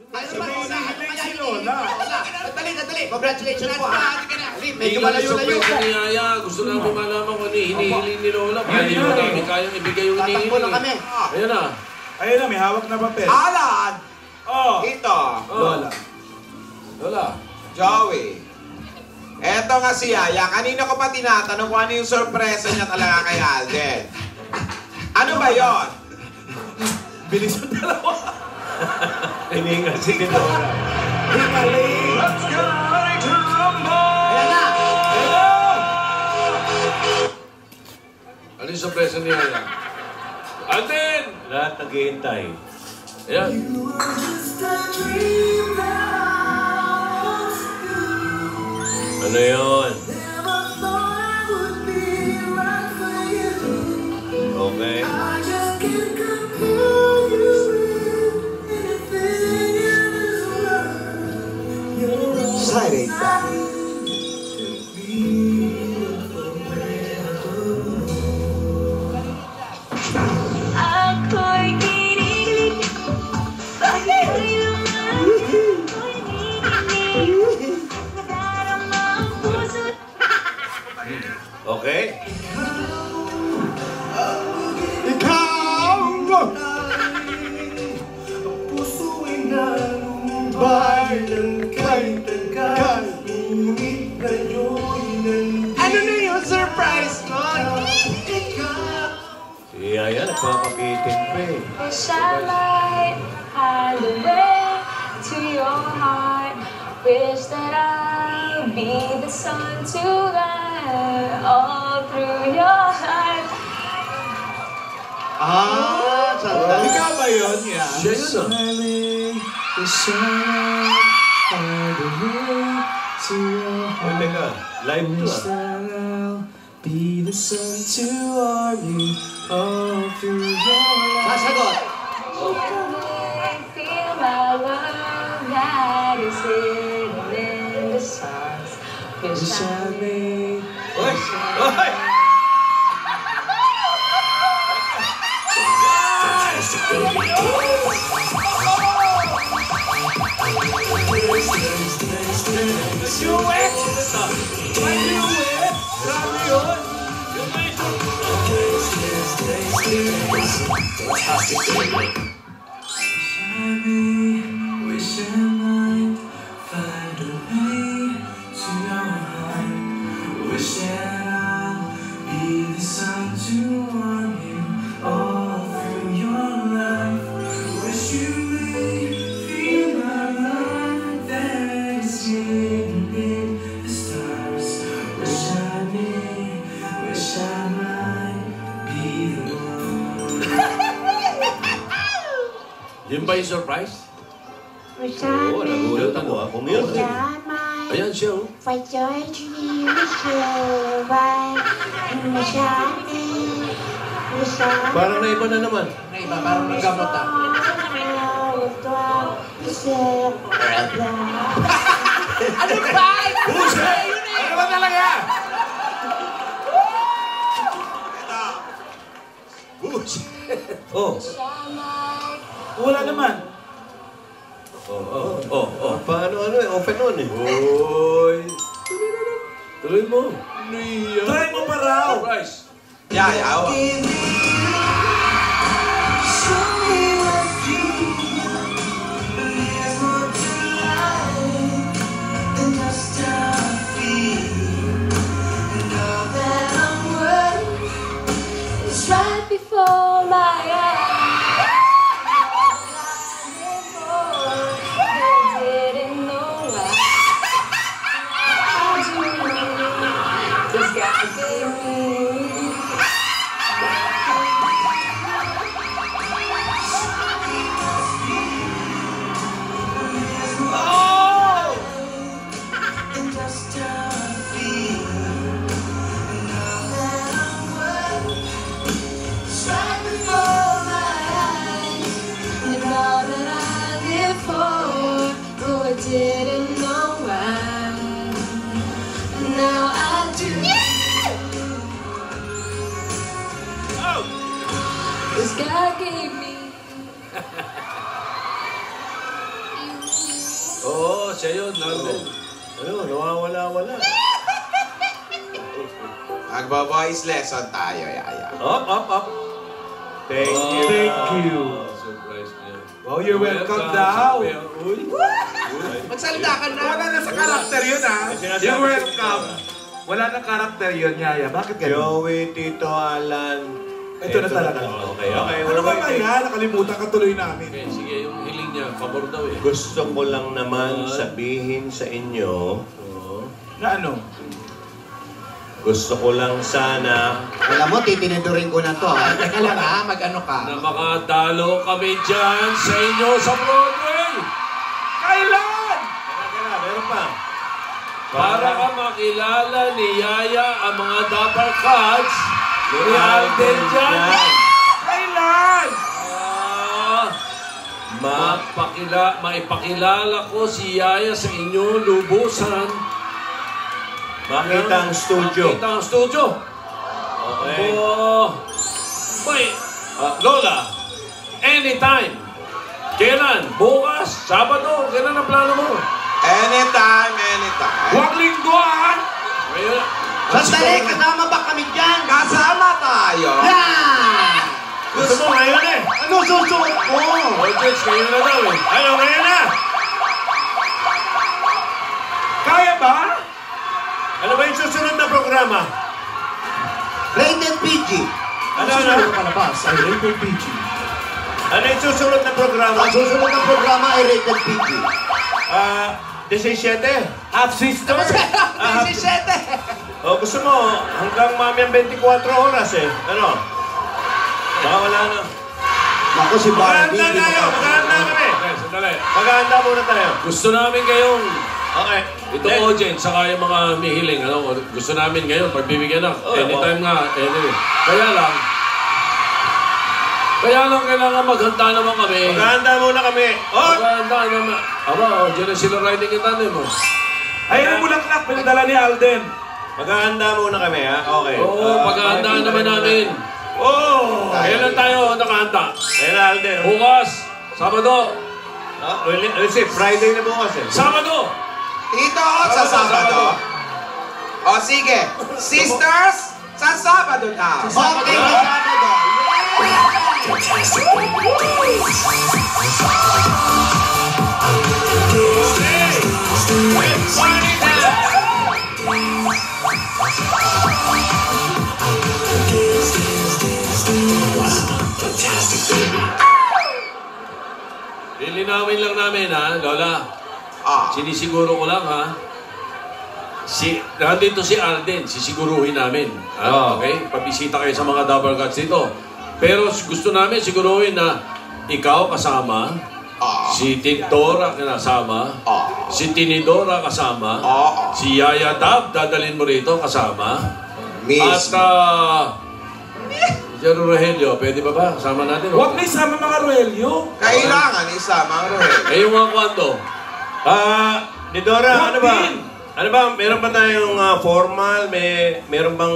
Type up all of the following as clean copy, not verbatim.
Hinihiling si Lola. Dali. Congratulations po, ha? Medyo Malayo-layo malayo-layo po. Niyaya. Gusto namin malaman kung ano hinihiling ni Lola. Hindi mo namin kayang ibigay yung hinihiling. Tatakbo na kami. Ayan na. Ayun na, may hawak na papel. Alan! Oh. Ito. Lola. Lola. Joey. Eto nga si Yaya. Kanina ko pa tinatanong kung ano yung sorpresa niya talaga kay Alden. Ano ba yon? Bilis mo dalawa. Hiningal si Lola. Hingaling. Let's get ready to rumble! Ayan na. Ano yung sorpresa ni Yaya? Alden! Lahat naghihintay. Ayan. Ano yun? Okay. Excited. Ako'y kinilig, bakit kayo ako'y nininig, nadarama ang puso't Okay. Ikaw! Puso ay nalumbay ng kay tagal, ngunit ngayon nandito. Ano na yung surprise ko? Si Yaya nagpapakitin pa eh. wish I might hide away to your heart. Wish that I'd be the sun to light all through your heart. Sandali. Ikaw ba yun? Yeah. Siya yun ah. Wish I might hide away to your O heart. teka, live to Wish ah. that I'll be the sun to warm you all through your life. Sasagot. Feel my love that is hidden in the stars. Wish Wish I I may. Oy! Oy! Duet! May duet! Grabe yun! Yung may Wish I might find a way to your heart. Wish that I'll be the sun to warm you all through your life. Wish you may feel my love that is hidden in the stars. Wish I might be the one. Yun ba yung surprise? wish Oo, nagulat ako ah. Kumiyot. might Ayan siya oh. for your dream, wish you right. Wish I Parang naiba na naman. Naiba, parang naggamot ah. Ano ba? Buset! Ano ba talaga? Buset! Oh. Wala naman. Paano ano eh? Open on eh. Uy. Tuloy mo. Try mo pa raw. Surprise. Yaya, It's right before my eyes. You didn't know why. Just got to be me. siya yun, Alden. Ayun, nawawala-wala. Magbo-voice lesson tayo, Yaya. Up. Thank you. Thank you. Surprise niya. Oh, you're welcome daw. Uy. Magsalita ka na. Wala na sa karakter yun, ha? You're welcome. Wala na karakter yun, Yaya. Bakit ganun? Joey, Tito, Alan. Ito na talaga. Okay. Ano ba kaya? Nakalimutan ka tuloy namin. Okay, sige, yung hiling niya, pabor daw eh. Gusto ko lang naman sabihin sa inyo, Na ano? gusto ko lang sana, Alam mo, titinidurin ko na to. Teka lang ha, mag-ano ka. Na makadalo kami dyan sa inyo sa Broadway. Kailan? Teka, meron pa. Para ka makilala ni Yaya ang mga Dapper Cats ni Alden dyan. Kailan? Maipakilala ko si Yaya sa inyo lubusan. Makita ang studio. Makita ang studio. Okay. Wait, Lola, anytime. Kailan? Bukas? Sabado? Kailan ang plano mo? Anytime. Huwag linggo, ha? Ngayon, Sandali, kasama ba kami dyan? Kasama tayo. Yan! Gusto mo ngayon eh. Ano susuot mo? audience, kayo na daw eh. Ano, ngayon na. Kaya ba? Ano ba yung susunod na programa? Rated PG. Ano? Palabas ay rated PG. Ano yung susunod na programa? Ang susunod ng programa ay rated PG. 17? Half sister. O, gusto mo, hanggang mami ang 24 oras eh. Ano? Baka wala na. Ako si Barbie. Maghahanda tayo, maghahanda kami. Okay, sandali. Maghahanda muna tayo. Gusto namin kayong Okay. itong audience, saka yung mga mihiling, ano, gusto namin ngayon, pagbibigyan na, anytime nga, anyway. Kaya lang kailangan maghanda naman kami. Maghahanda muna kami. Oh! Maghanda naman. Aba, dyan na sila riding in tandem mo. Ayun ang bulaklak, pinadala ni Alden. Maghahanda muna kami, ha? Okay. Oo, paghahandaan naman namin. Oh! Kailan tayo nakahanda? Kaya na, Alden. Bukas, Sabado. Friday na bukas eh. Sabado! Tito, sa Sabado. O sige, sisters, sa Sabado daw. Okay, sa Sabado. Lilinawin lang namin ha, Lola. Sinisiguro ko lang ha. Nandito si Alden, sisiguruhin namin. Ha? Okay? Pabisita kayo sa mga Double Cuts dito. Pero gusto namin siguruhin na ikaw kasama, si Tintora kasama, si Tinidora kasama, si Yaya Dab, dadalhin mo rito kasama. Miss. At Jero Rogelio, pwede ba? Kasama natin. Huwag na isama mga Roelio. Kailangan isama ang Roel. Eh yung mga kwando. Nidora, ano ba? Din. Ano ba? Meron ba tayong formal? Meron bang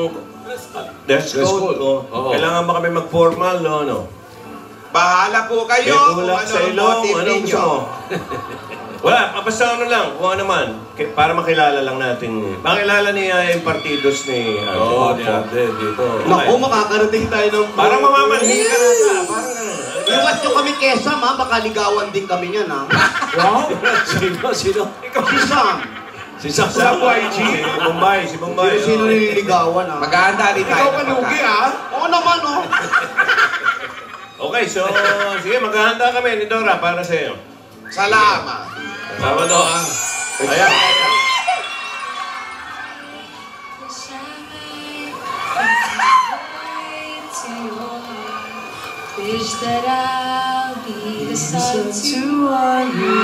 dress Dress code? code. Oo. Kailangan ba kami mag-formal? No, no. Bahala po May kayo kung tulak ano sa ang ilong. motive Anong gusto ninyo. mo? Wala, basta ano lang, kung ano man. Para makilala lang natin. Makilala niya yung partidos ni... Oo, di Alden, dito. Naku, makakarating tayo ng... Parang mamamanhin ka na sa. Parang ano. Iwas nyo kami Quezon, ha? Baka ligawan din kami niyan, ha? Wow. Sino? Si Sam. Si Sam. Sa YG. Si Bombay. Sino nililigawan, ha? Maghahanda rin tayo. Ikaw ng panugi, pagkain. ha? Oo naman, oh. Okay, so sige, maghahanda kami ni Dora para sa iyo. Salamat. Sabado, ah. Ayan. Wish that I'll be the sun to warm you.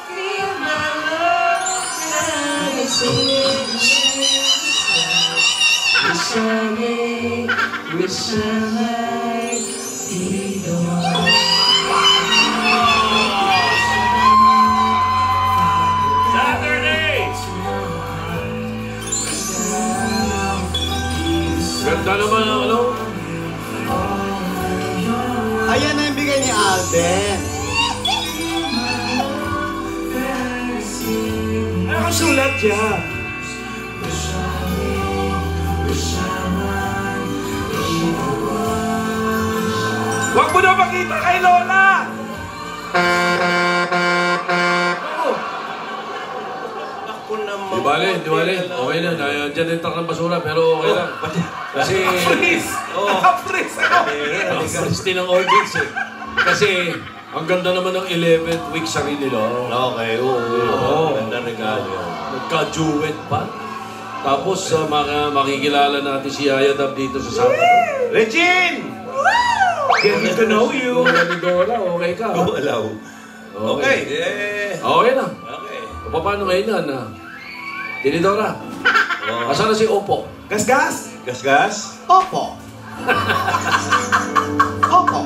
Feel my love and it's wish I might be the one. Saturday! Ganda naman ang ano. Ayan na yung bigay ni Alden. Ano ang sulat dyan? Huwag mo na makita kay Lola! Ako naman. Di bale. Okay na. Diyan yung truck ng basura, pero okay lang. Kasi... Freeze! Freeze ako! Freeze din ang audience eh. Kasi ang ganda naman ng 11th week sarili nila. Okay, oo. Ganda regalo yan. Nagka-duet pa. Tapos makikilala natin si Yaya Dab dito sa Sabado. Regine! Getting to know you. Dora, okay ka. ha? Wala. Okay. Okay na. Okay. O paano ngayon na? Tinidora. Oh. Asan na si Opo? Gas-gas! Gas-gas? Opo. Opo.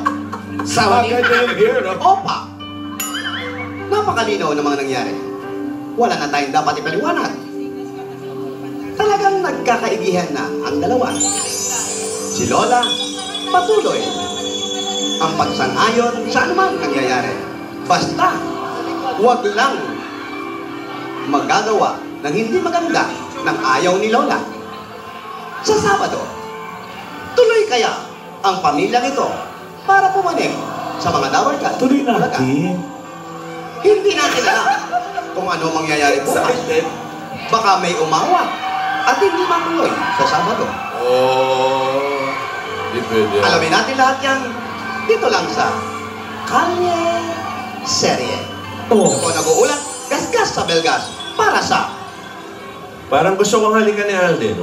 Sawa ni here, no? Opa. Napakalinaw ng mga nangyari. Wala na tayong dapat ipaliwanag. Talagang nagkakaigihan na ang dalawa. Si Lola, patuloy ang pagsang-ayon sa anumang nangyayari. Basta, huwag lang magagawa ng hindi maganda ng ayaw ni Lola. Sa Sabado, tuloy kaya ang pamilyang ito para pumanig sa mga dawarkan. Tuloy natin. Hindi natin alam kung ano mangyayari bukas. Baka may umawa at hindi matuloy sa Sabado. Oh, di pwede. Alamin natin lahat yan dito lang sa Kalye Serye. Ako nag-uulat, gasgas sa Belgas para sa... Parang gusto kong halikan ni Alden.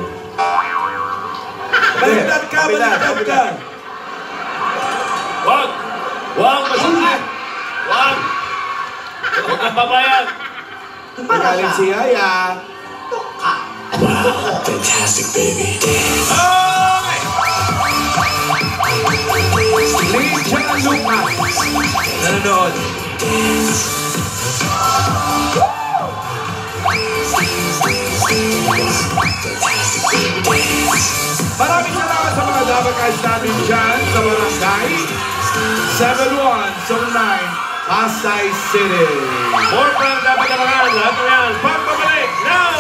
Baliktad ka! Wag! Masakit! Wag kang babayan! Para Galing sa... si Yaya. Tuka. Fantastic, baby. Okay! Lee John Lucas. Nanonood. Maraming salamat sa mga dabakas namin dyan sa barangay 7109 Pasay City. More fun dapat naman. Lahat na yan. Pagpabalik now!